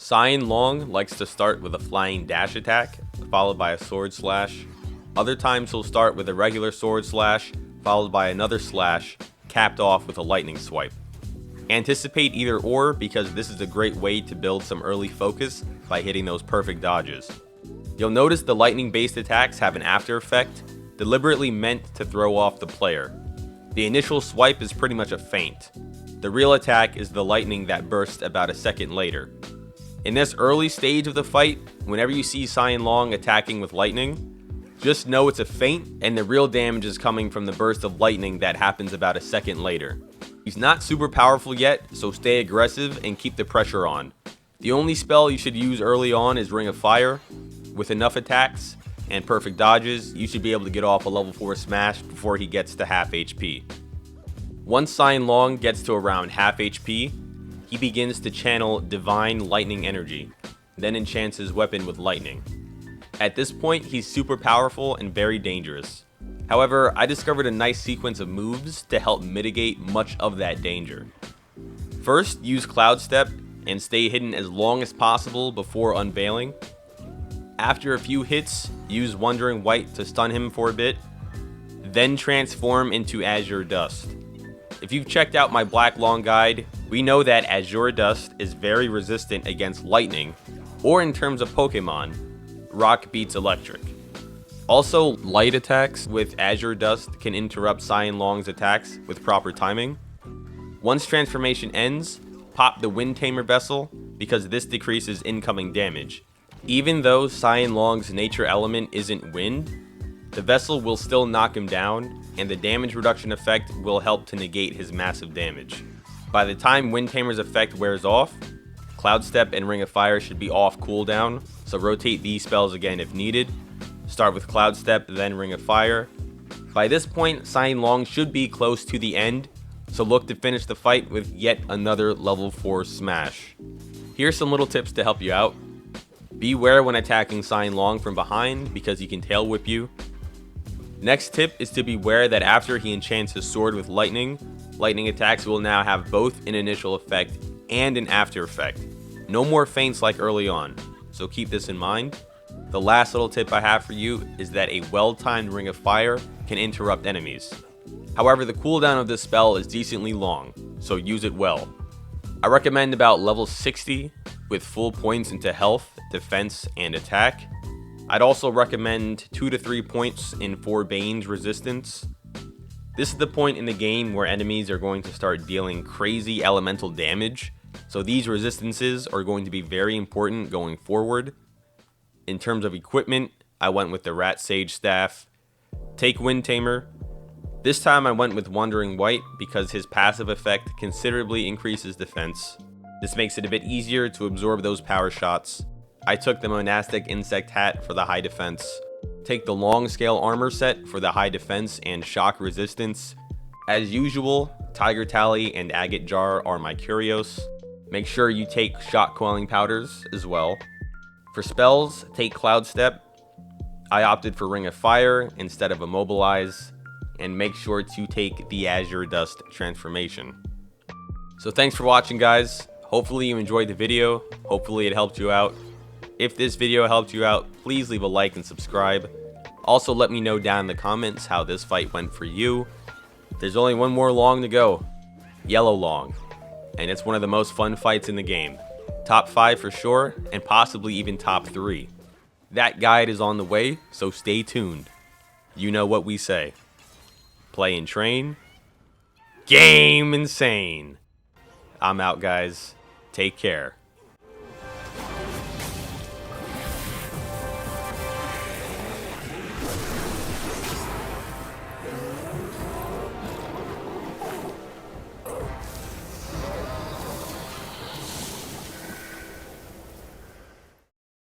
Cyan Loong likes to start with a flying dash attack, followed by a sword slash. Other times he'll start with a regular sword slash, followed by another slash, capped off with a lightning swipe. Anticipate either or because this is a great way to build some early focus by hitting those perfect dodges. You'll notice the lightning based attacks have an after effect, deliberately meant to throw off the player. The initial swipe is pretty much a feint. The real attack is the lightning that bursts about a second later. In this early stage of the fight, whenever you see Cyan Loong attacking with lightning, just know it's a feint and the real damage is coming from the burst of lightning that happens about a second later. He's not super powerful yet, so stay aggressive and keep the pressure on. The only spell you should use early on is Ring of Fire. With enough attacks and perfect dodges, you should be able to get off a level 4 smash before he gets to half HP. Once Cyan Loong gets to around half HP, he begins to channel Divine Lightning Energy, then enchants his weapon with lightning. At this point, he's super powerful and very dangerous. However, I discovered a nice sequence of moves to help mitigate much of that danger. First, use Cloud Step and stay hidden as long as possible before unveiling. After a few hits, use Wandering White to stun him for a bit, then transform into Azure Dust. If you've checked out my Black Long guide, we know that Azure Dust is very resistant against lightning, or in terms of Pokemon, Rock beats Electric. Also, light attacks with Azure Dust can interrupt Cyan Loong's attacks with proper timing. Once transformation ends, pop the Wind Tamer Vessel because this decreases incoming damage. Even though Cyan Loong's nature element isn't wind, the vessel will still knock him down, and the damage reduction effect will help to negate his massive damage. By the time Wind Tamer's effect wears off, Cloud Step and Ring of Fire should be off cooldown, so rotate these spells again if needed. Start with Cloud Step, then Ring of Fire. By this point, Cyan Loong should be close to the end, so look to finish the fight with yet another level 4 smash. Here's some little tips to help you out. Beware when attacking Cyan Loong from behind because he can tail whip you. Next tip is to beware that after he enchants his sword with lightning attacks will now have both an initial effect and an after effect. No more feints like early on, so keep this in mind. The last little tip I have for you is that a well-timed Ring of Fire can interrupt enemies. However, the cooldown of this spell is decently long, so use it well. I recommend about level 60 with full points into health, defense, and attack. I'd also recommend 2 to 3 points in Forbane's resistance. This is the point in the game where enemies are going to start dealing crazy elemental damage, so these resistances are going to be very important going forward. In terms of equipment, I went with the Rat Sage Staff. Take Wind Tamer. This time I went with Wandering White because his passive effect considerably increases defense. This makes it a bit easier to absorb those power shots. I took the Monastic Insect Hat for the high defense. Take the Long Scale Armor set for the high defense and shock resistance. As usual, Tiger Tally and Agate Jar are my curios. Make sure you take Shock Quelling Powders as well. For spells, take Cloud Step. I opted for Ring of Fire instead of Immobilize, and make sure to take the Azure Dust transformation. So thanks for watching, guys. Hopefully you enjoyed the video. Hopefully it helped you out. If this video helped you out, please leave a like and subscribe. Also, let me know down in the comments how this fight went for you. There's only one more Loong to go, Yellow Loong, and it's one of the most fun fights in the game. Top 5 for sure, and possibly even top 3. That guide is on the way, so stay tuned. You know what we say. Play and train. Game insane. I'm out, guys. Take care.